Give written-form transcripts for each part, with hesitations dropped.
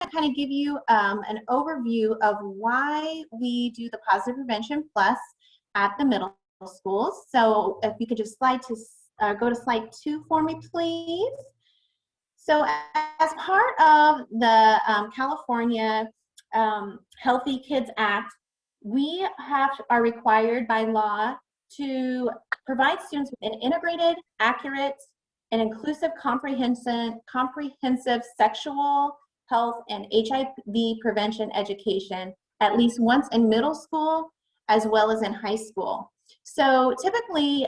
to kind of give you an overview of why we do the Positive Prevention Plus at the middle schools. So if you could just go to slide 2 for me, please. So as part of the California Healthy Kids Act, we are required by law to provide students with an integrated, accurate, and inclusive comprehensive sexual health and HIV prevention education at least once in middle school as well as in high school. So typically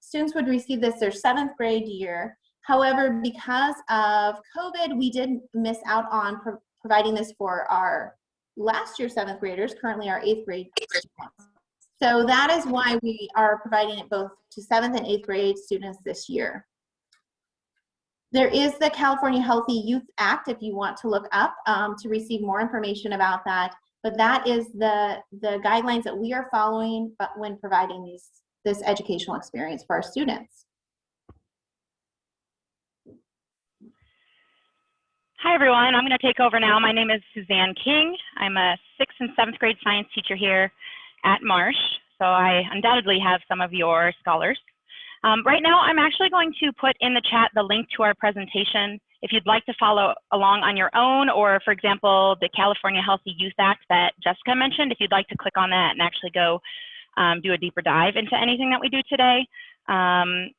students would receive this their 7th grade year. However, because of COVID, we did miss out on providing this for our last year 7th graders, currently our 8th grade students. So that is why we are providing it both to 7th and 8th grade students this year. There is the California Healthy Youth Act if you want to look up to receive more information about that. But that is the guidelines that we are following when providing this educational experience for our students. Hi everyone, I'm going to take over now. My name is Suzanne King. I'm a 6th and 7th grade science teacher here at Marsh, so I undoubtedly have some of your scholars. Right now, I'm actually going to put in the chat the link to our presentation. If you'd like to follow along on your own, or for example, the California Healthy Youth Act that Jessica mentioned, if you'd like to click on that and actually go do a deeper dive into anything that we do today,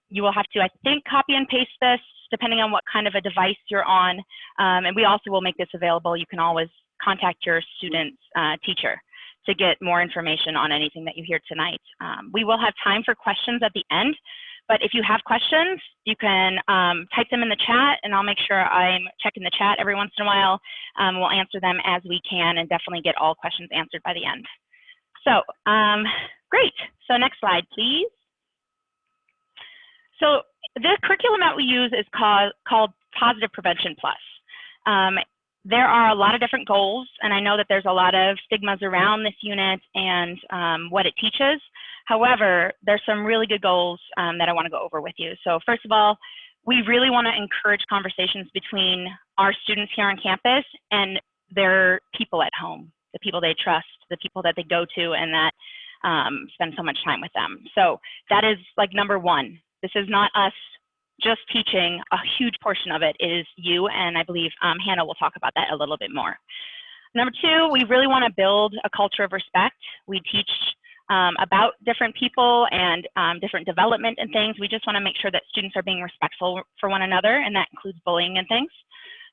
you will have to, I think, copy and paste this depending on what kind of a device you're on. And we also will make this available. You can always contact your student's teacher to get more information on anything that you hear tonight. We will have time for questions at the end, but if you have questions, you can type them in the chat, and I'll make sure I'm checking the chat every once in a while. We'll answer them as we can and definitely get all questions answered by the end. So, great. So next slide, please. So the curriculum that we use is called Positive Prevention Plus. There are a lot of different goals, and I know that there's a lot of stigmas around this unit and what it teaches. However, there's some really good goals that I want to go over with you. So first of all, we really want to encourage conversations between our students here on campus and their people at home, the people they trust, the people that they go to and that spend so much time with them. So that is like number one. This is not us just teaching. A huge portion of it is you, and I believe Hannah will talk about that a little bit more. Number two, we really want to build a culture of respect. We teach about different people and different development and things. We just want to make sure that students are being respectful for one another, and that includes bullying and things.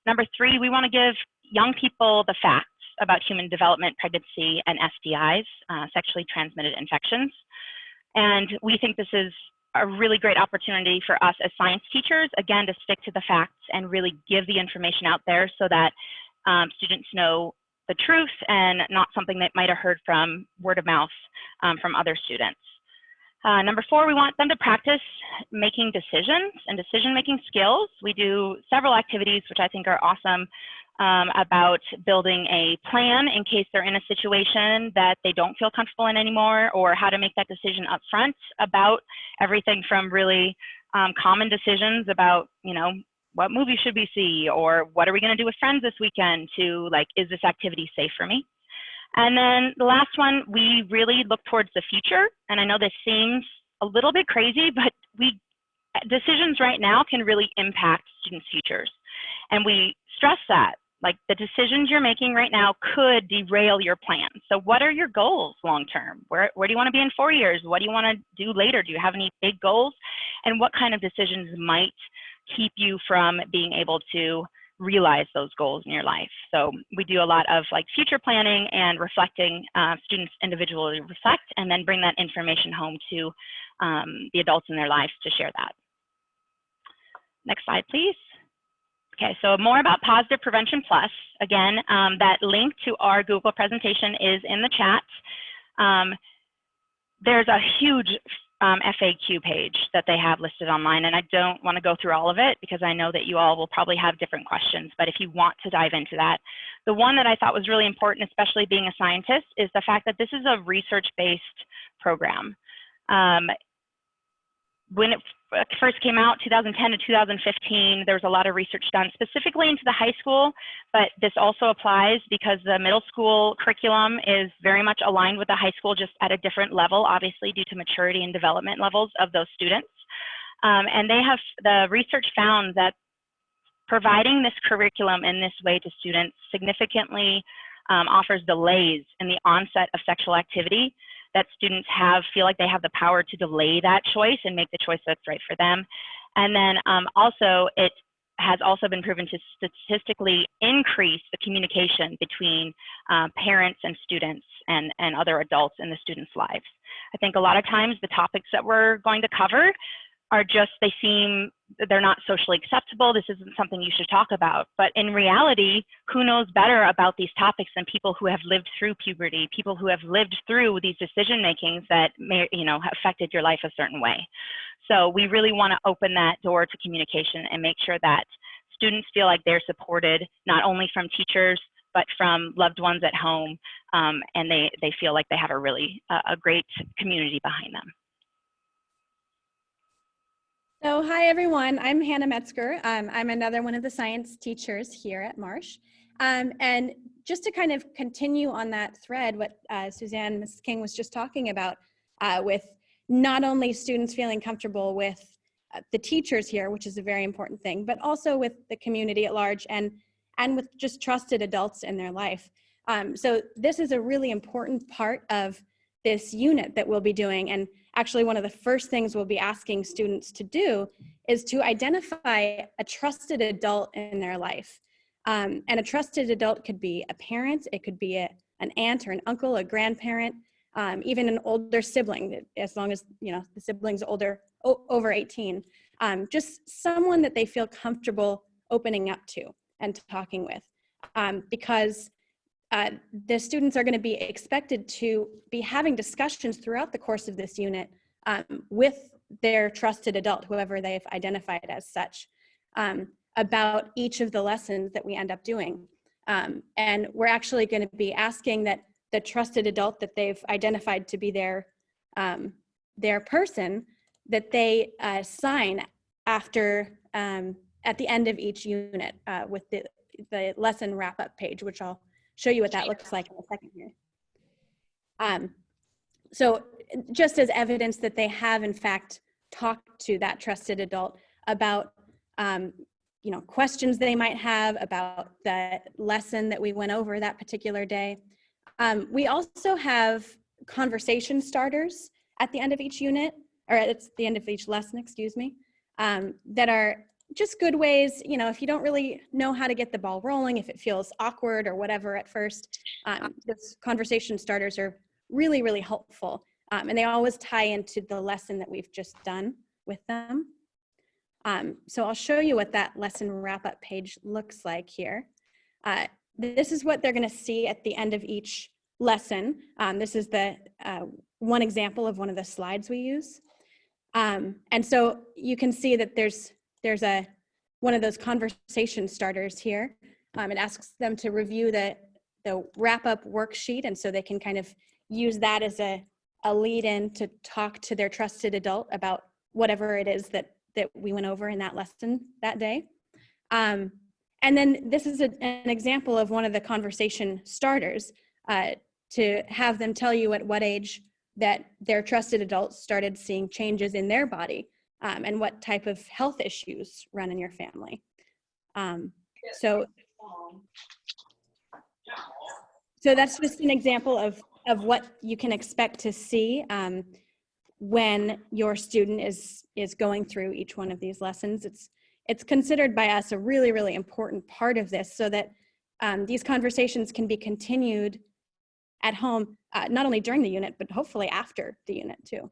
Number three, we want to give young people the facts about human development, pregnancy, and STIs, sexually transmitted infections. And we think this is a really great opportunity for us as science teachers, again, to stick to the facts and really give the information out there so that students know the truth and not something that might have heard from word of mouth from other students. Number four, we want them to practice making decisions and decision-making skills. We do several activities, which I think are awesome, about building a plan in case they're in a situation that they don't feel comfortable in anymore, or how to make that decision up front about everything from really common decisions about, you know, what movie should we see, or what are we going to do with friends this weekend, to like, is this activity safe for me? And then the last one, we really look towards the future. And I know this seems a little bit crazy, but decisions right now can really impact students' futures. And we stress that, like, the decisions you're making right now could derail your plan. So what are your goals long-term? Where do you want to be in 4 years? What do you want to do later? Do you have any big goals? And what kind of decisions might keep you from being able to realize those goals in your life? So we do a lot of like future planning and reflecting. Students individually reflect and then bring that information home to the adults in their lives to share that. Next slide, please. Okay, so more about Positive Prevention Plus. Again, that link to our Google presentation is in the chat. There's a huge FAQ page that they have listed online, and I don't want to go through all of it because I know that you all will probably have different questions, but if you want to dive into that, the one that I thought was really important, especially being a scientist, is the fact that this is a research-based program. first came out, 2010 to 2015, there was a lot of research done specifically into the high school, but this also applies because the middle school curriculum is very much aligned with the high school, just at a different level, obviously due to maturity and development levels of those students. And the research found that providing this curriculum in this way to students significantly offers delays in the onset of sexual activity, that students feel like they have the power to delay that choice and make the choice that's right for them. And then also, it has also been proven to statistically increase the communication between parents and students and other adults in the students' lives. I think a lot of times the topics that we're going to cover are just, they're not socially acceptable. This isn't something you should talk about. But in reality, who knows better about these topics than people who have lived through puberty, people who have lived through these decision makings that may, have affected your life a certain way. So we really want to open that door to communication and make sure that students feel like they're supported, not only from teachers, but from loved ones at home, and they feel like they have a great community behind them. So hi everyone, I'm Hannah Metzger. I'm another one of the science teachers here at Marsh. And just to kind of continue on that thread, what Suzanne, Mrs. King was just talking about, with not only students feeling comfortable with the teachers here, which is a very important thing, but also with the community at large and with just trusted adults in their life. So this is a really important part of this unit that we'll be doing. And actually one of the first things we'll be asking students to do is to identify a trusted adult in their life. And a trusted adult could be a parent, it could be an aunt or an uncle, a grandparent, even an older sibling, as long as the sibling's over 18. Just someone that they feel comfortable opening up to and talking with, because the students are going to be expected to be having discussions throughout the course of this unit with their trusted adult, whoever they've identified as such, about each of the lessons that we end up doing. And we're actually going to be asking that the trusted adult that they've identified to be their person, that they sign after, at the end of each unit with the lesson wrap-up page, which I'll show you what that looks like in a second here. So just as evidence that they have in fact talked to that trusted adult about questions they might have about the lesson that we went over that particular day. We also have conversation starters at the end of each unit, or at the end of each lesson, excuse me, that are just good ways, if you don't really know how to get the ball rolling, if it feels awkward or whatever at first, those conversation starters are really, really helpful. And they always tie into the lesson that we've just done with them. So I'll show you what that lesson wrap-up page looks like here. This is what they're going to see at the end of each lesson. This is the one example of one of the slides we use. And so you can see that there's one of those conversation starters here. It asks them to review the wrap-up worksheet, and so they can kind of use that as a lead-in to talk to their trusted adult about whatever it is that we went over in that lesson that day. And then this is an example of one of the conversation starters, to have them tell you at what age that their trusted adults started seeing changes in their body, and what type of health issues run in your family. So that's just an example of what you can expect to see when your student is going through each one of these lessons. It's considered by us a really, really important part of this, so that these conversations can be continued at home, not only during the unit, but hopefully after the unit too.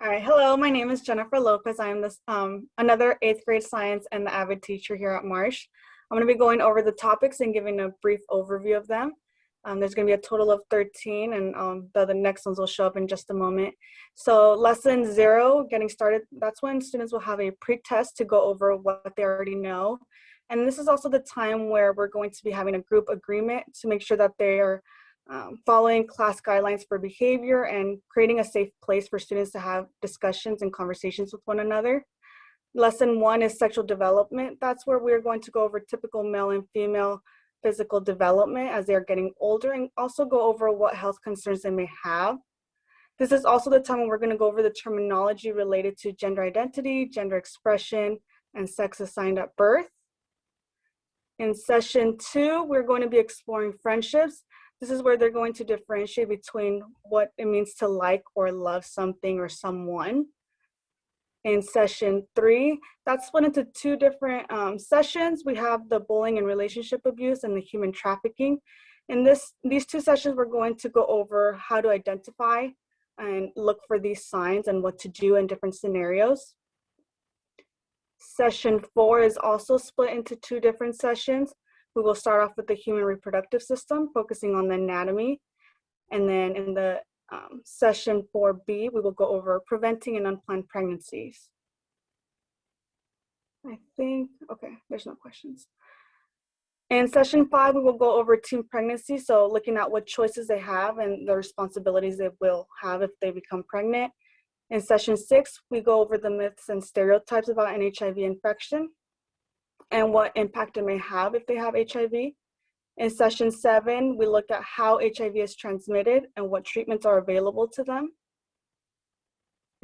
All right, hello, my name is Jennifer Lopez. I'm this another 8th grade science and avid teacher here at Marsh. I'm gonna be going over the topics and giving a brief overview of them. There's gonna be a total of 13, and the next ones will show up in just a moment. So lesson 0, getting started, that's when students will have a pre-test to go over what they already know. And this is also the time where we're going to be having a group agreement to make sure that they are following class guidelines for behavior and creating a safe place for students to have discussions and conversations with one another. Lesson 1 is sexual development. That's where we're going to go over typical male and female physical development as they're getting older, and also go over what health concerns they may have. This is also the time when we're going to go over the terminology related to gender identity, gender expression, and sex assigned at birth. In session 2, we're going to be exploring friendships. This is where they're going to differentiate between what it means to like or love something or someone. In session 3, that's split into 2 different sessions. We have the bullying and relationship abuse and the human trafficking. In these 2 sessions, we're going to go over how to identify and look for these signs and what to do in different scenarios. Session 4 is also split into 2 different sessions. We will start off with the human reproductive system, focusing on the anatomy. And then in the session 4B, we will go over preventing and unplanned pregnancies. I think, okay, there's no questions. In session 5, we will go over teen pregnancy, so looking at what choices they have and the responsibilities they will have if they become pregnant. In session 6, we go over the myths and stereotypes about an HIV infection and what impact it may have if they have HIV. In session 7, we look at how HIV is transmitted and what treatments are available to them.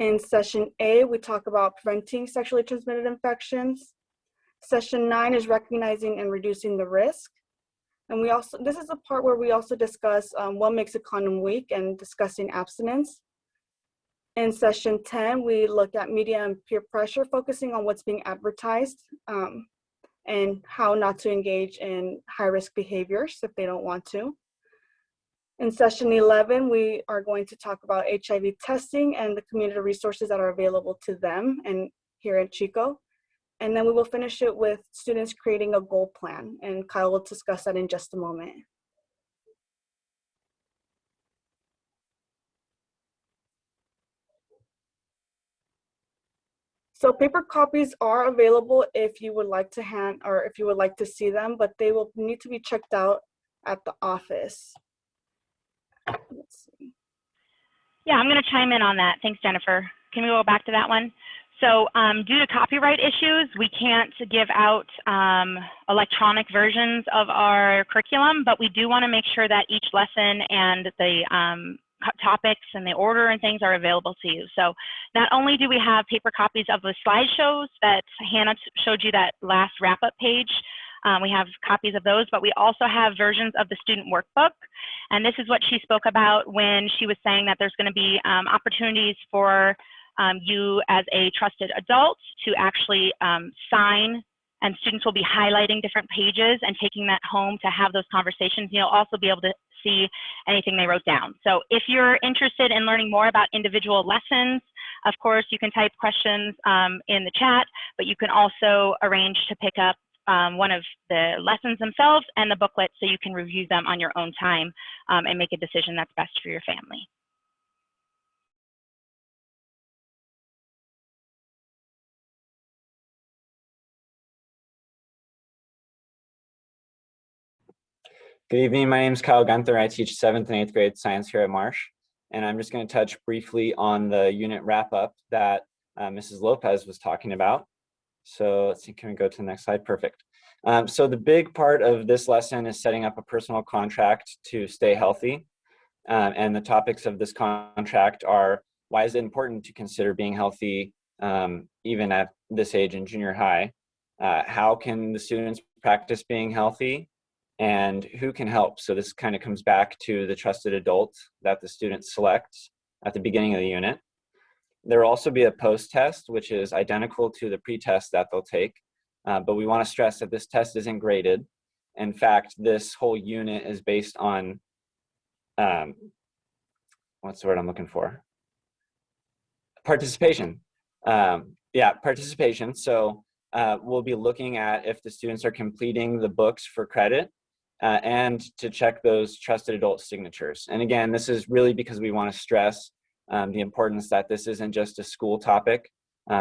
In session 8, we talk about preventing sexually transmitted infections. Session 9 is recognizing and reducing the risk. And this is the part where we also discuss what makes a condom weak and discussing abstinence. In session 10, we look at media and peer pressure, focusing on what's being advertised and how not to engage in high-risk behaviors if they don't want to. In session 11, we are going to talk about HIV testing and the community resources that are available to them and here at Chico. And then we will finish it with students creating a goal plan, and Kyle will discuss that in just a moment. So paper copies are available if you would like to if you would like to see them, but they will need to be checked out at the office. Let's see. Yeah, I'm going to chime in on that. Thanks, Jennifer. Can we go back to that one? So due to copyright issues, we can't give out electronic versions of our curriculum, but we do want to make sure that each lesson and the topics and the order and things are available to you. So not only do we have paper copies of the slideshows that Hannah showed you that last wrap-up page, we have copies of those, but we also have versions of the student workbook. And this is what she spoke about when she was saying that there's going to be opportunities for you as a trusted adult to actually sign, and students will be highlighting different pages and taking that home to have those conversations. You'll also be able to see anything they wrote down. So if you're interested in learning more about individual lessons, of course, you can type questions in the chat, but you can also arrange to pick up one of the lessons themselves and the booklet so you can review them on your own time and make a decision that's best for your family. Good evening, my name is Kyle Gunther. I teach 7th and 8th grade science here at Marsh. And I'm just going to touch briefly on the unit wrap up that Mrs. Lopez was talking about. So let's see, can we go to the next slide? Perfect. So the big part of this lesson is setting up a personal contract to stay healthy. And the topics of this contract are, why is it important to consider being healthy even at this age in junior high? How can the students practice being healthy? And who can help? So this kind of comes back to the trusted adult that the student selects at the beginning of the unit. There will also be a post-test, which is identical to the pre-test that they'll take. But we want to stress that this test isn't graded. In fact, this whole unit is based on, what's the word I'm looking for? Participation. Yeah, participation. So we'll be looking at if the students are completing the books for credit and to check those trusted adult signatures. And again, this is really because we want to stress the importance that this isn't just a school topic.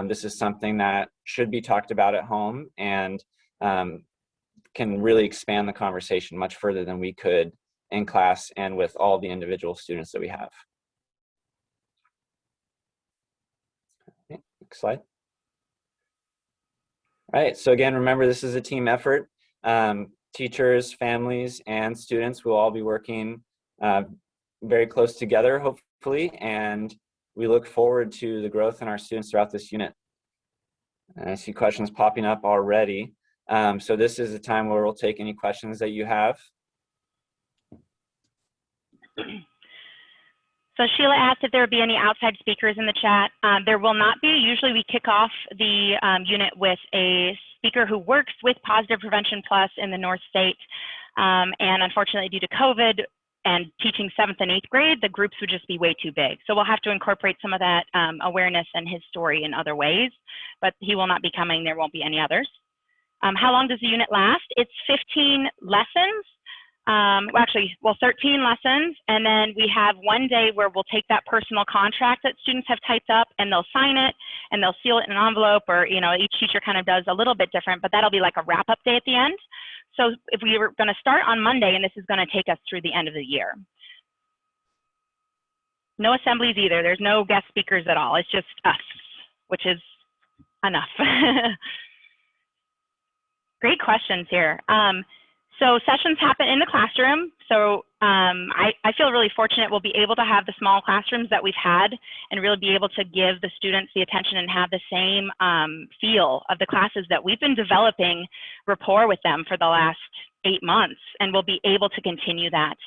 This is something that should be talked about at home, and can really expand the conversation much further than we could in class and with all the individual students that we have. Okay, next slide. All right, so again, remember this is a team effort. Teachers, families, and students will all be working very close together, hopefully, and we look forward to the growth in our students throughout this unit. And I see questions popping up already. So this is a time where we'll take any questions that you have. So Sheila asked if there would be any outside speakers in the chat. There will not be. Usually we kick off the unit with a speaker who works with Positive Prevention Plus in the North State. And unfortunately, due to COVID and teaching 7th and 8th grade, the groups would just be way too big. So we'll have to incorporate some of that awareness and his story in other ways, but he will not be coming. There won't be any others. How long does the unit last? It's 15 lessons. Well, 13 lessons, and then we have one day where we'll take that personal contract that students have typed up and they'll sign it and they'll seal it in an envelope, or, you know, each teacher kind of does a little bit different, but that'll be like a wrap-up day at the end. So if we were going to start on Monday, and this is going to take us through the end of the year. No assemblies either. There's no guest speakers at all. It's just us, which is enough. Great questions here. So sessions happen in the classroom. So I feel really fortunate we'll be able to have the small classrooms that we've had and really be able to give the students the attention and have the same feel of the classes that we've been developing rapport with them for the last 8 months, and we'll be able to continue that.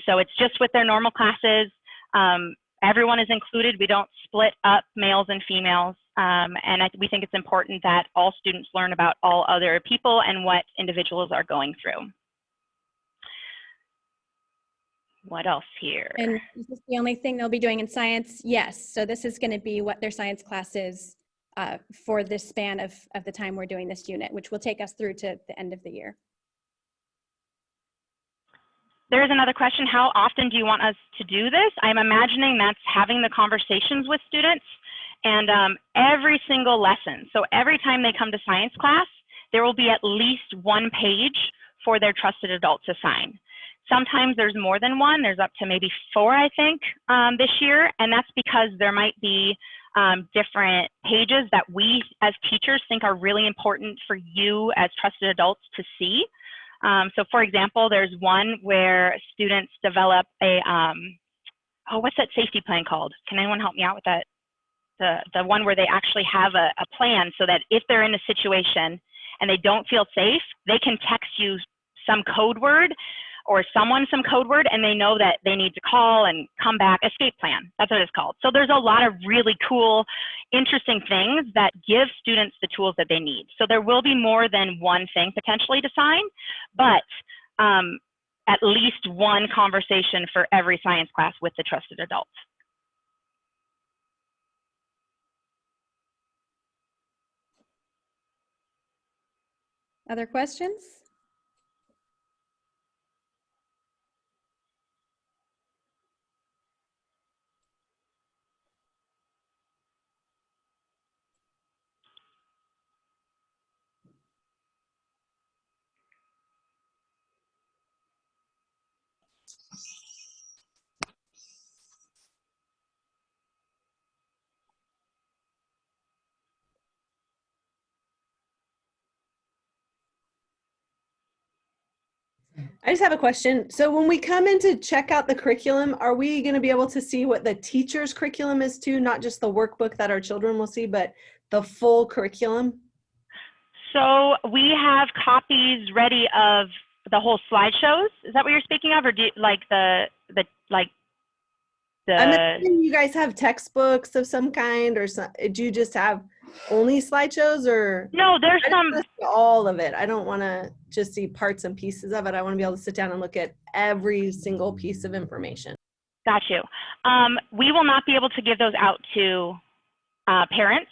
So it's just with their normal classes. Everyone is included. We don't split up males and females. And we think it's important that all students learn about all other people and what individuals are going through. What else here? And is this the only thing they'll be doing in science? Yes. So this is going to be what their science class is for this span of the time we're doing this unit, which will take us through to the end of the year. There's another question. How often do you want us to do this? I'm imagining that's having the conversations with students. And every single lesson, so every time they come to science class, there will be at least one page for their trusted adult to sign. Sometimes there's more than one. There's up to maybe 4, I think, this year. And that's because there might be different pages that we as teachers think are really important for you as trusted adults to see. So for example, there's one where students develop a, what's that safety plan called? Can anyone help me out with that? The one where they actually have a plan so that if they're in a situation and they don't feel safe, they can text you some code word or someone some code word, and they know that they need to call and come back. Escape plan, that's what it's called. So there's a lot of really cool, interesting things that give students the tools that they need. So there will be more than one thing potentially to sign, but at least one conversation for every science class with the trusted adults. Other questions? I just have a question. So when we come in to check out the curriculum, are we going to be able to see what the teacher's curriculum is too, not just the workbook that our children will see, but the full curriculum? So we have copies ready of the whole slideshows. Is that what you're speaking of, or do you, like I'm assuming you guys have textbooks of some kind, or do you just have only slideshows, or? No, there's some. All of it. I don't want to just see parts and pieces of it. I want to be able to sit down and look at every single piece of information. Got you. We will not be able to give those out to parents.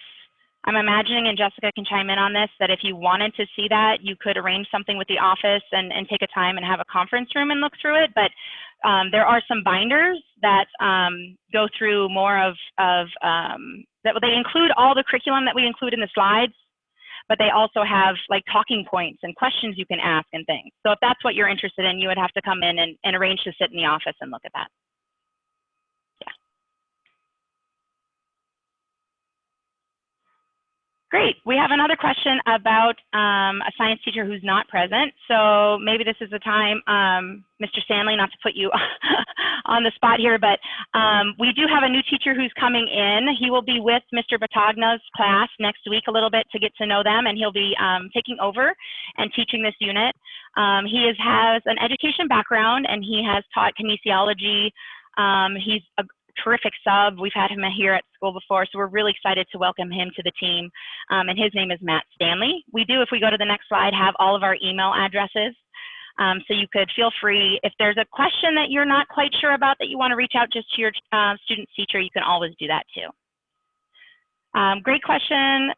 I'm imagining, and Jessica can chime in on this, that if you wanted to see that, you could arrange something with the office and take a time and have a conference room and look through it. But there are some binders that go through more of that they include all the curriculum that we include in the slides, but they also have like talking points and questions you can ask and things. So if that's what you're interested in, you would have to come in and arrange to sit in the office and look at that. Great. We have another question about a science teacher who's not present. So maybe this is the time, Mr. Stanley, not to put you on the spot here, but we do have a new teacher who's coming in. He will be with Mr. Batagna's class next week a little bit to get to know them, and he'll be taking over and teaching this unit. He has an education background, and he has taught kinesiology. He's a terrific sub. We've had him here at school before, so we're really excited to welcome him to the team. And his name is Matt Stanley. We do, if we go to the next slide, have all of our email addresses. So you could feel free, if there's a question that you're not quite sure about that you want to reach out just to your student's teacher, you can always do that too. Great question.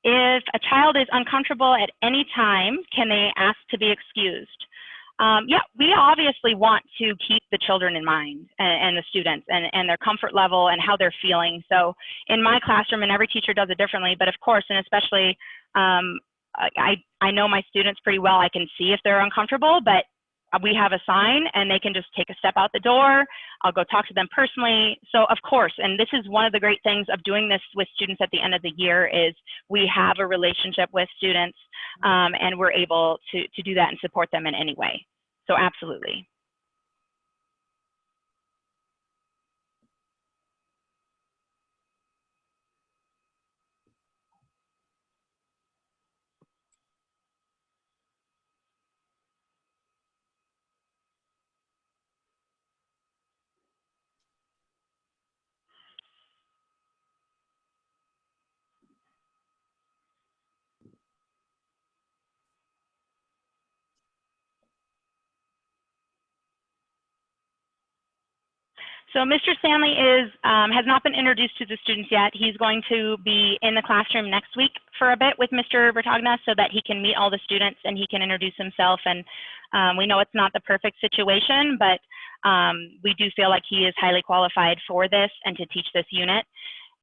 If a child is uncomfortable at any time, can they ask to be excused? Yeah, we obviously want to keep the children in mind and the students and their comfort level and how they're feeling. So in my classroom, and every teacher does it differently, but of course, and especially, I know my students pretty well. I can see if they're uncomfortable, but we have a sign and they can just take a step out the door. I'll go talk to them personally. So of course, and this is one of the great things of doing this with students at the end of the year is we have a relationship with students and we're able to do that and support them in any way. So absolutely. So Mr. Stanley has not been introduced to the students yet. He's going to be in the classroom next week for a bit with Mr. Bertagna so that he can meet all the students and he can introduce himself. And we know it's not the perfect situation, but we do feel like he is highly qualified for this and to teach this unit.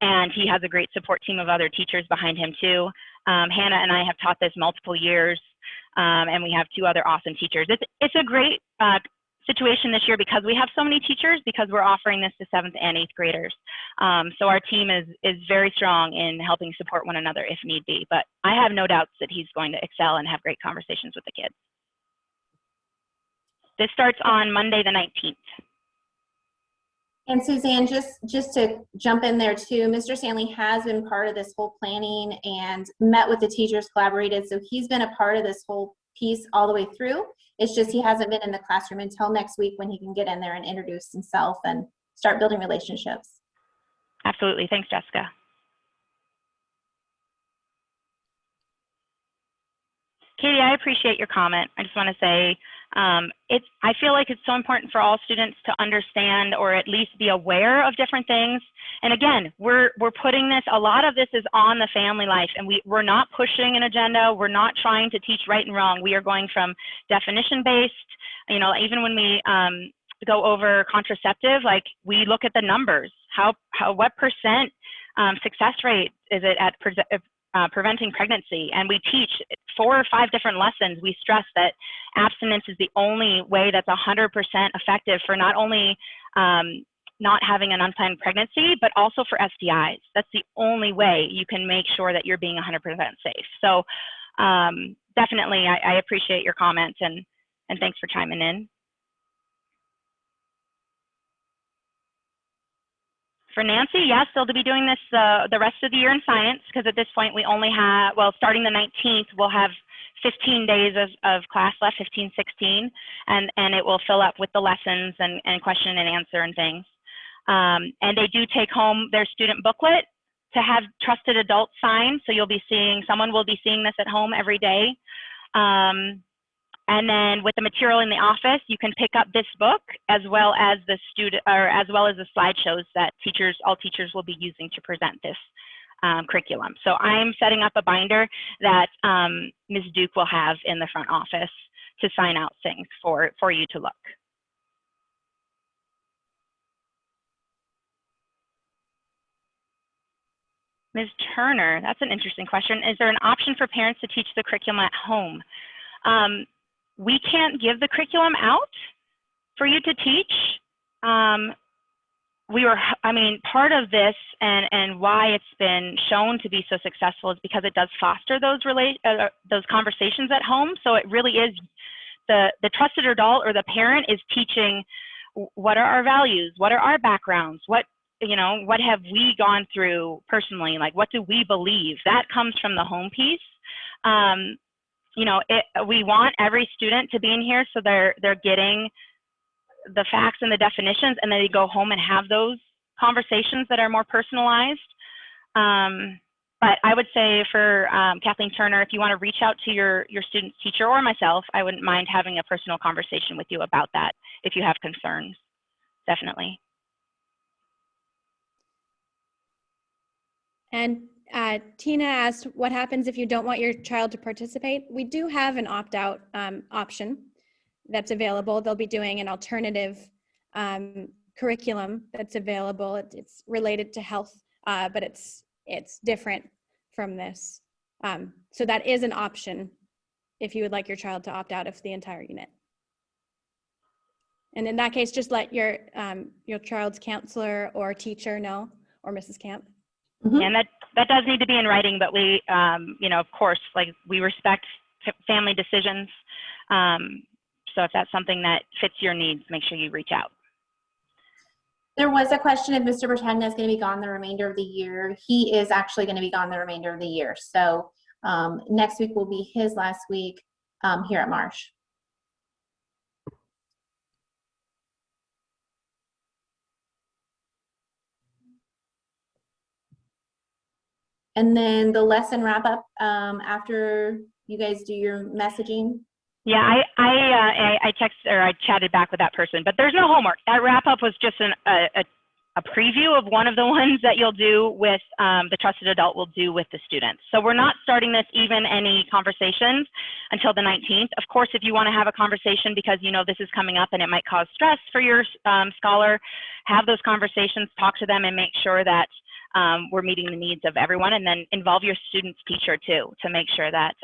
And he has a great support team of other teachers behind him too. Hannah and I have taught this multiple years, and we have 2 other awesome teachers. It's a great situation this year because we have so many teachers because we're offering this to 7th and 8th graders. So our team is very strong in helping support one another if need be, but I have no doubts that he's going to excel and have great conversations with the kids. This starts on Monday the 19th. And Suzanne, just to jump in there too, Mr. Stanley has been part of this whole planning and met with the teachers, collaborated. So he's been a part of this whole piece all the way through. It's just he hasn't been in the classroom until next week when he can get in there and introduce himself and start building relationships. Absolutely. Thanks, Jessica. Katie, I appreciate your comment. I just want to say I feel like it's so important for all students to understand or at least be aware of different things. And again, we're putting this, a lot of this is on the family life, and we're not pushing an agenda. We're not trying to teach right and wrong. We are going from definition-based, you know, even when we go over contraceptive, like we look at the numbers. What percent success rate is it at preventing pregnancy? And we teach 4 or 5 different lessons. We stress that abstinence is the only way that's 100% effective for not only not having an unplanned pregnancy, but also for STIs. That's the only way you can make sure that you're being 100% safe. So definitely, I appreciate your comments and thanks for chiming in. For Nancy, yes, they'll be doing this the rest of the year in science, because at this point we only have, well, starting the 19th, we'll have 15 days of class left, 15, 16, and it will fill up with the lessons and question and answer and things. And they do take home their student booklet to have trusted adults sign, so you'll be seeing, someone will be seeing this at home every day. And then with the material in the office, you can pick up this book as well as the slideshows that all teachers will be using to present this curriculum. So I'm setting up a binder that Ms. Duke will have in the front office to sign out things for you to look. Ms. Turner, that's an interesting question. Is there an option for parents to teach the curriculum at home? We can't give the curriculum out for you to teach. I mean, part of this and why it's been shown to be so successful is because it does foster those conversations at home. So it really is the trusted adult or the parent is teaching what are our values, what are our backgrounds, what have we gone through personally, like what do we believe? That comes from the home piece. We want every student to be in here so they're getting the facts and the definitions, and then they go home and have those conversations that are more personalized. But I would say for Kathleen Turner, if you want to reach out to your student's teacher or myself, I wouldn't mind having a personal conversation with you about that if you have concerns, definitely. And Tina asked, what happens if you don't want your child to participate? We do have an opt-out option that's available. They'll be doing an alternative curriculum that's available. It's related to health, but it's different from this. So that is an option if you would like your child to opt out of the entire unit. And in that case, just let your child's counselor or teacher know, or Mrs. Camp. Mm-hmm. And that does need to be in writing, but we, of course, like we respect family decisions. So if that's something that fits your needs, make sure you reach out. There was a question if Mr. Bertagna is going to be gone the remainder of the year. He is actually going to be gone the remainder of the year. So next week will be his last week here at Marsh. And then the lesson wrap up after you guys do your messaging. Yeah, I texted or I chatted back with that person, but there's no homework. That wrap up was just a preview of one of the ones that you'll do with the trusted adult will do with the students. So we're not starting this any conversations until the 19th. Of course, if you want to have a conversation because this is coming up and it might cause stress for your scholar, have those conversations, talk to them, and make sure that we're meeting the needs of everyone, and then involve your student's teacher too to make sure that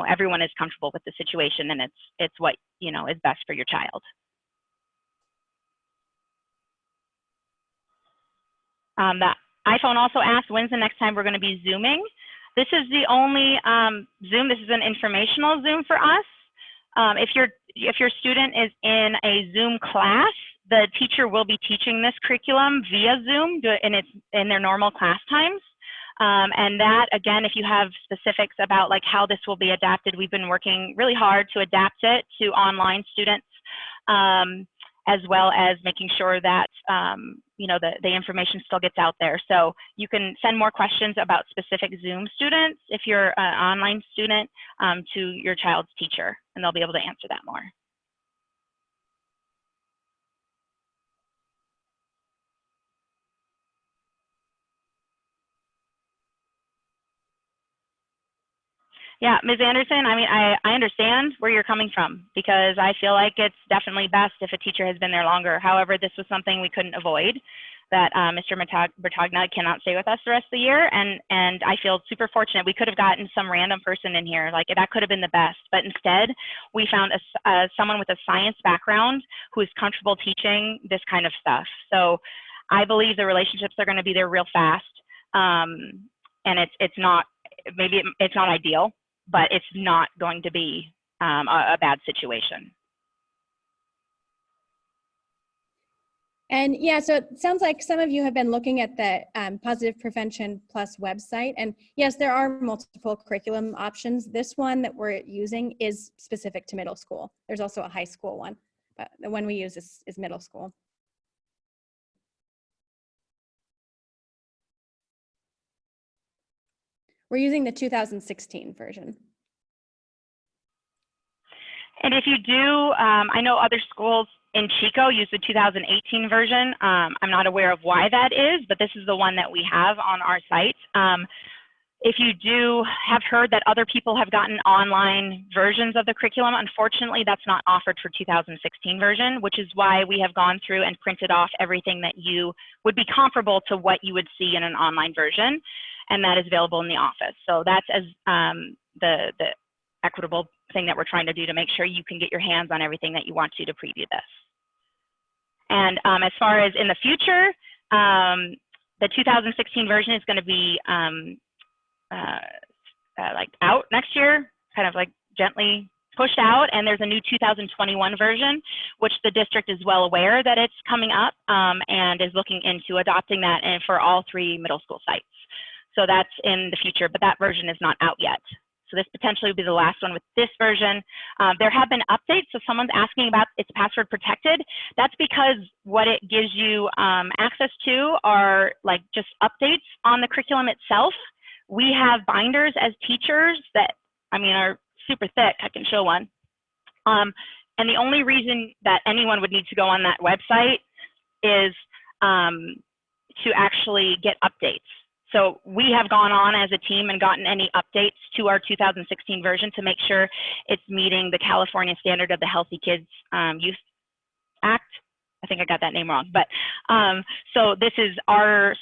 everyone is comfortable with the situation and it's what is best for your child. The iPhone also asked, when's the next time we're going to be Zooming? This is the only Zoom. This is an informational Zoom for us. If your student is in a Zoom class, the teacher will be teaching this curriculum via Zoom, and it's in their normal class times. And that, again, if you have specifics about like how this will be adapted, we've been working really hard to adapt it to online students, as well as making sure that the information still gets out there. So you can send more questions about specific Zoom students if you're an online student to your child's teacher, and they'll be able to answer that more. Yeah, Ms. Anderson, I mean, I understand where you're coming from because I feel like it's definitely best if a teacher has been there longer. However, this was something we couldn't avoid, that Mr. Bertagna cannot stay with us the rest of the year. And I feel super fortunate. We could have gotten some random person in here, like that could have been the best. But instead, we found someone with a science background who is comfortable teaching this kind of stuff. So I believe the relationships are going to be there real fast. And it's not, maybe it's not ideal, but it's not going to be a bad situation. And yeah, so it sounds like some of you have been looking at the Positive Prevention Plus website. And yes, there are multiple curriculum options. This one that we're using is specific to middle school. There's also a high school one, but the one we use is middle school. We're using the 2016 version. And if you do, I know other schools in Chico use the 2018 version. I'm not aware of why that is, but this is the one that we have on our site. if you do have heard that other people have gotten online versions of the curriculum, unfortunately, that's not offered for 2016 version, which is why we have gone through and printed off everything that you would be comparable to what you would see in an online version, and that is available in the office. So that's as the equitable thing that we're trying to do to make sure you can get your hands on everything that you want to preview this. And as far as in the future, the 2016 version is going to be like out next year, kind of like gently pushed out, and there's a new 2021 version, which the district is well aware that it's coming up and is looking into adopting that and for all 3 middle school sites. So that's in the future, but that version is not out yet. So this potentially will be the last one with this version. There have been updates, so someone's asking about it's password protected. That's because what it gives you access to are like just updates on the curriculum itself. We have binders as teachers that, I mean, are super thick. I can show one. And the only reason that anyone would need to go on that website is to actually get updates. So we have gone on as a team and gotten any updates to our 2016 version to make sure it's meeting the California standard of the Healthy Kids Youth Act. I think I got that name wrong, but so this is our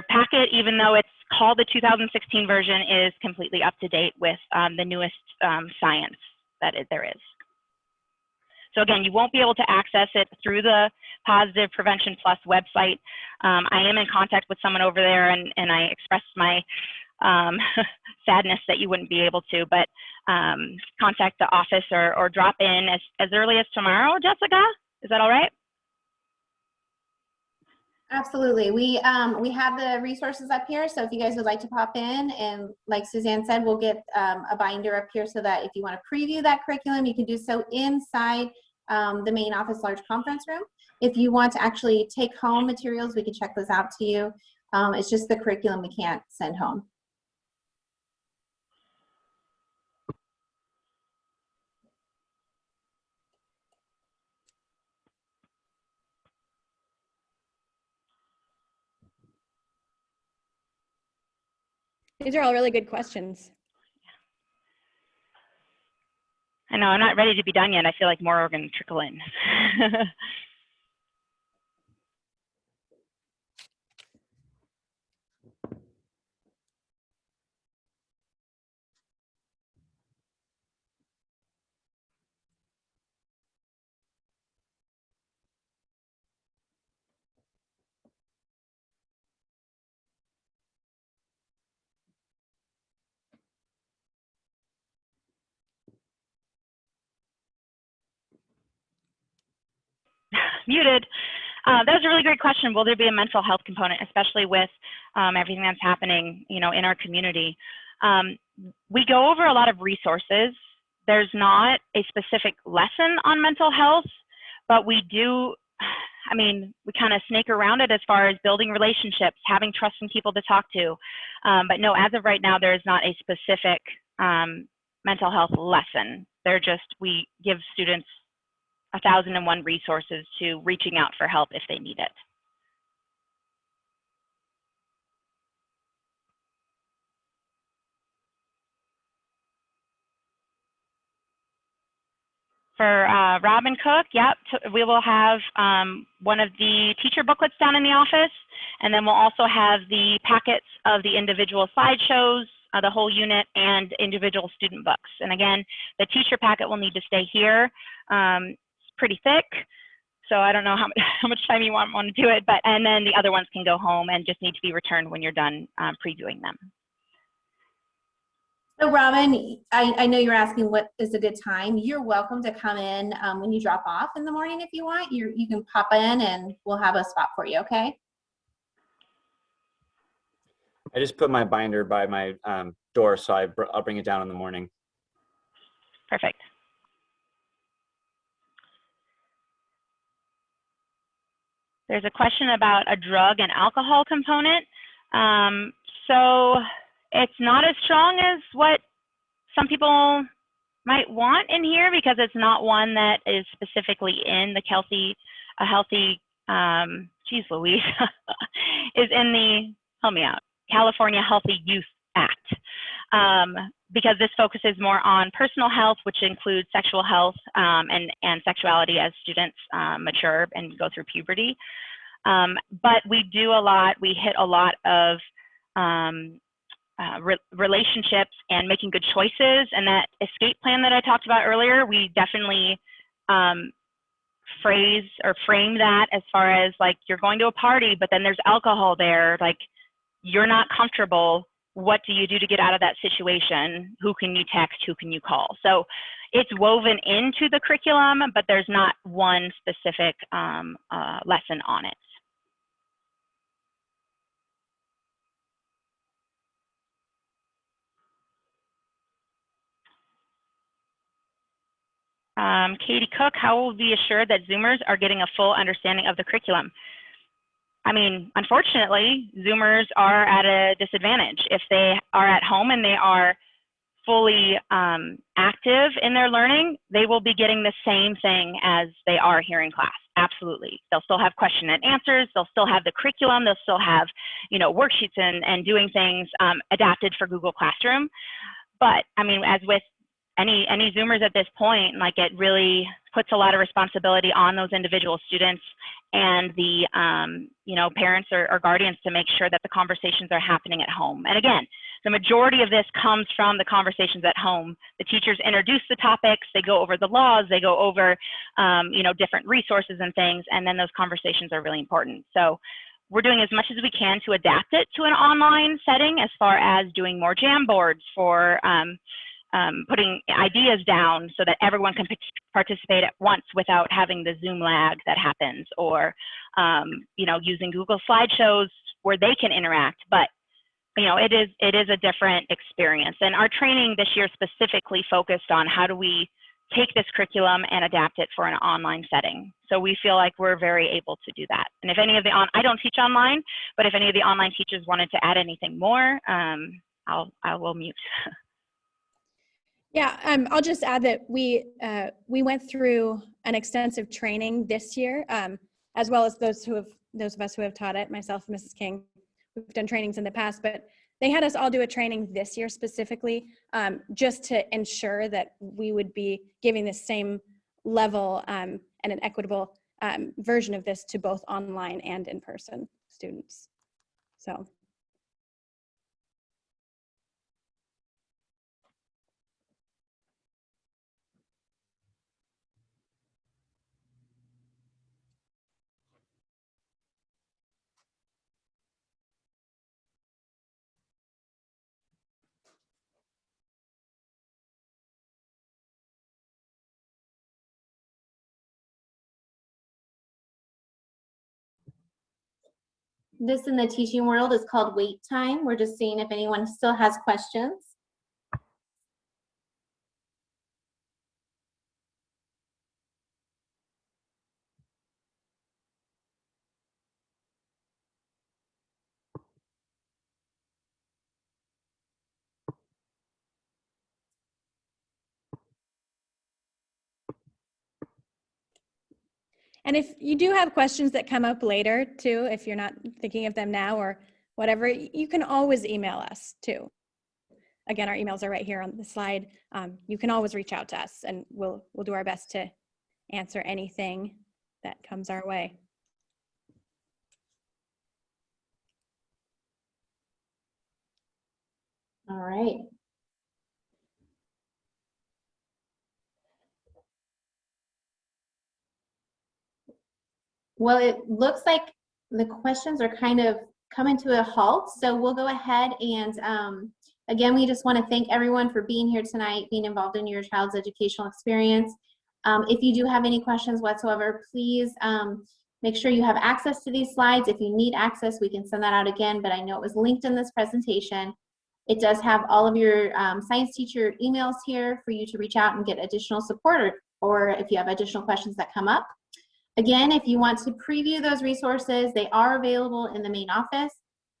packet, even though it's called the 2016 version, is completely up to date with the newest science that there is. So again, you won't be able to access it through the Positive Prevention Plus website. I am in contact with someone over there, and I expressed my sadness that you wouldn't be able to, but contact the office or drop in as early as tomorrow, Jessica. Is that all right? Absolutely. We have the resources up here, so if you guys would like to pop in, and like Suzanne said, we'll get a binder up here so that if you want to preview that curriculum, you can do so inside the main office large conference room. If you want to actually take home materials, we can check those out to you. It's just the curriculum we can't send home. These are all really good questions. I know, I'm not ready to be done yet. I feel like more are going to trickle in. Muted. That was a really great question. Will there be a mental health component, especially with everything that's happening, you know, in our community? We go over a lot of resources. There's not a specific lesson on mental health, but we do, I mean, we kind of snake around it as far as building relationships, having trust in people to talk to. But no, as of right now, there is not a specific mental health lesson. They're just, we give students 1,001 resources to reaching out for help if they need it. For Robin Cook, yep, we will have one of the teacher booklets down in the office, and then we'll also have the packets of the individual slideshows, the whole unit, and individual student books. And again, the teacher packet will need to stay here. Pretty thick, so I don't know how much time you want to do it, but and then the other ones can go home and just need to be returned when you're done previewing them. So Robin, I know you're asking what is a good time. You're welcome to come in when you drop off in the morning if you want. You can pop in and we'll have a spot for you, okay? I just put my binder by my door, so I'll bring it down in the morning. Perfect. There's a question about a drug and alcohol component. So it's not as strong as what some people might want in here because it's not one that is specifically in the geez Louise, is in the, help me out, California Healthy Youth Act. because this focuses more on personal health, which includes sexual health and sexuality as students mature and go through puberty. But we do a lot, we hit a lot of relationships and making good choices. And that escape plan that I talked about earlier, we definitely phrase or frame that as far as like, you're going to a party, but then there's alcohol there, like you're not comfortable. What do you do to get out of that situation? Who can you text? Who can you call? So it's woven into the curriculum, but there's not one specific lesson on it. Katie Cook, how will we assure that Zoomers are getting a full understanding of the curriculum? I mean, unfortunately, Zoomers are at a disadvantage. If they are at home and they are fully active in their learning, they will be getting the same thing as they are here in class. Absolutely. They'll still have question and answers. They'll still have the curriculum. They'll still have, you know, worksheets and doing things adapted for Google Classroom. But I mean, as with any Zoomers at this point, like it really puts a lot of responsibility on those individual students and the you know, parents or guardians to make sure that the conversations are happening at home. And again, the majority of this comes from the conversations at home. The teachers introduce the topics, they go over the laws, they go over you know, different resources and things, and then those conversations are really important. So we're doing as much as we can to adapt it to an online setting, as far as doing more jam boards for putting ideas down so that everyone can participate at once without having the Zoom lag that happens, or you know, using Google slideshows where they can interact. But you know, it is a different experience. And our training this year specifically focused on how do we take this curriculum and adapt it for an online setting. So we feel like we're very able to do that. And if any of the I don't teach online, but if any of the online teachers wanted to add anything more, I will mute. Yeah, I'll just add that we went through an extensive training this year, as well as those of us who have taught it, myself and Mrs. King. We've done trainings in the past, but they had us all do a training this year specifically, just to ensure that we would be giving the same level and an equitable version of this to both online and in-person students. So. This in the teaching world is called wait time. We're just seeing if anyone still has questions. And if you do have questions that come up later too, if you're not thinking of them now or whatever, you can always email us too. Again, our emails are right here on the slide. You can always reach out to us and we'll do our best to answer anything that comes our way. All right. Well, it looks like the questions are kind of coming to a halt, so we'll go ahead and again, we just want to thank everyone for being here tonight, being involved in your child's educational experience. If you do have any questions whatsoever, please make sure you have access to these slides. If you need access, we can send that out again, but I know it was linked in this presentation. It does have all of your science teacher emails here for you to reach out and get additional support, or if you have additional questions that come up. Again, if you want to preview those resources, they are available in the main office.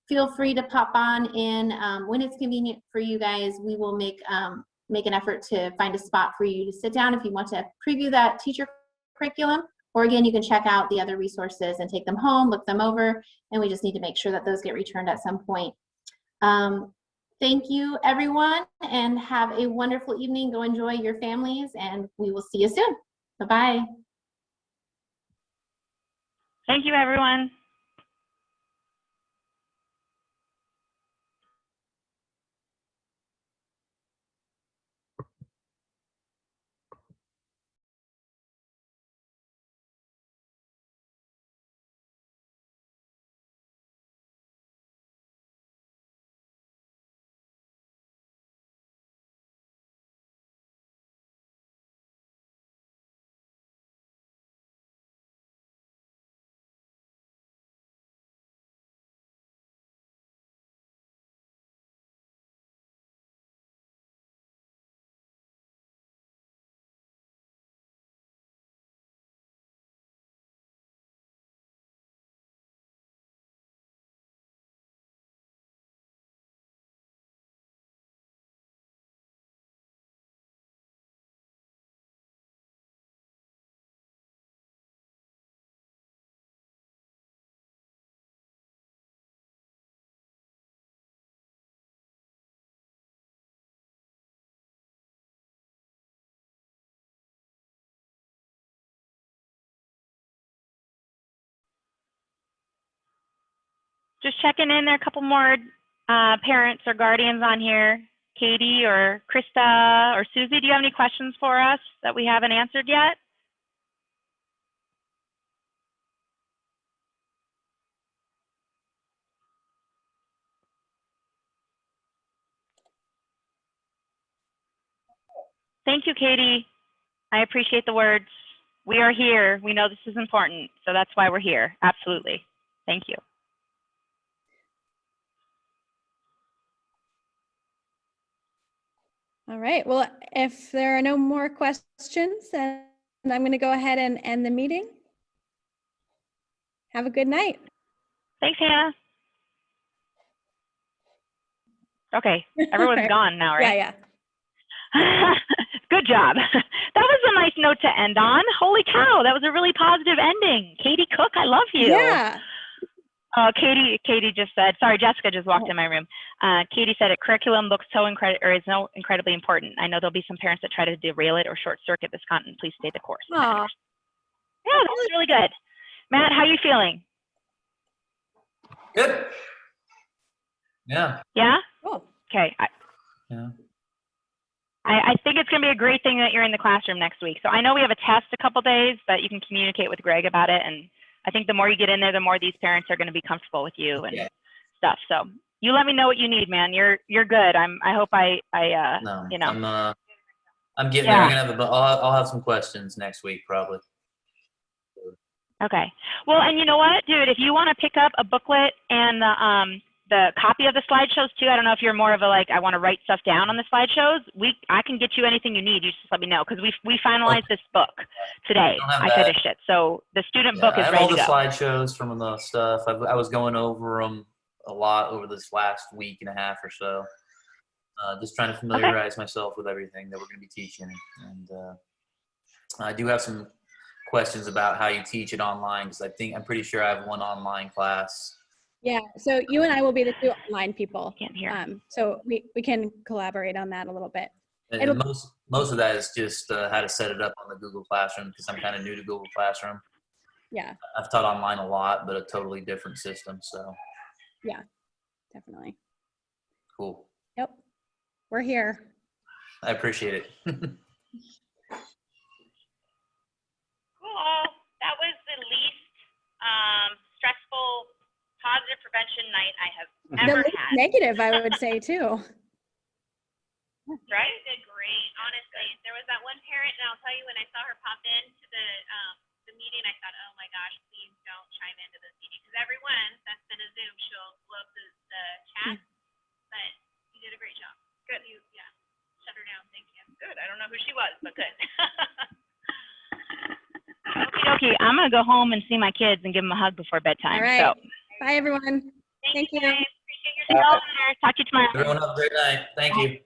Feel free to pop on in when it's convenient for you guys. We will make an effort to find a spot for you to sit down if you want to preview that teacher curriculum. Or again, you can check out the other resources and take them home, look them over, and we just need to make sure that those get returned at some point. Thank you, everyone, and have a wonderful evening. Go enjoy your families, and we will see you soon. Bye-bye. Thank you, everyone. Just checking in. There are a couple more parents or guardians on here. Katie or Krista or Susie, do you have any questions for us that we haven't answered yet? Thank you, Katie. I appreciate the words. We are here. We know this is important, so that's why we're here. Absolutely. Thank you. All right. Well, if there are no more questions, then I'm going to go ahead and end the meeting. Have a good night. Thanks, Hannah. Okay, everyone's Right. gone now, right? Yeah. Good job. That was a nice note to end on. Holy cow, that was a really positive ending. Katie Cook, I love you. Yeah. Katie just said, sorry, Jessica just walked in my room. Katie said a curriculum looks so incredibly important. I know there'll be some parents that try to derail it or short circuit this content. Please stay the course. Aw. Yeah, that was really good. Matt, how are you feeling? Good. Yeah. Yeah? Cool. Okay. Yeah. I think it's going to be a great thing that you're in the classroom next week. So I know we have a test a couple days, but you can communicate with Greg about it. And I think the more you get in there, the more these parents are going to be comfortable with you and stuff. So you let me know what you need, man. You're good. I hope No, you know. I'm getting there. I'm gonna have I'll have some questions next week probably. Okay. Well, and you know what, dude, if you want to pick up a booklet and the copy of the slideshows too, I don't know if you're more of a like, I want to write stuff down on the slideshows. I can get you anything you need. You just let me know because we finalized this book today. I finished it. So the student book is ready to go. I have all the slideshows from the stuff. I was going over them a lot over this last week and a half or so. Just trying to familiarize myself with everything that we're going to be teaching. And I do have some questions about how you teach it online because I'm pretty sure I have one online class. Yeah, so you and I will be the two online people. Can't hear. So we can collaborate on that a little bit. And most of that is just how to set it up on the Google Classroom because I'm kind of new to Google Classroom. Yeah. I've taught online a lot, but a totally different system. So. Yeah, definitely. Cool. Yep. We're here. I appreciate it. Cool. That was the least stressful positive prevention night I have ever had. Negative, I would say too. Right? Did great. Honestly, there was that one parent, and I'll tell you, when I saw her pop into the meeting, I thought, oh my gosh, please don't chime into this meeting because everyone that's been a Zoom, she'll close the chat. But you did a great job. Good. Shut her down. Thank you. Good. I don't know who she was, but good. Okay. I'm gonna go home and see my kids and give them a hug before bedtime. All right. So. Bye, everyone. Thank you. Guys. Appreciate your help. Talk to you tomorrow. Everyone have a great night. Thank you.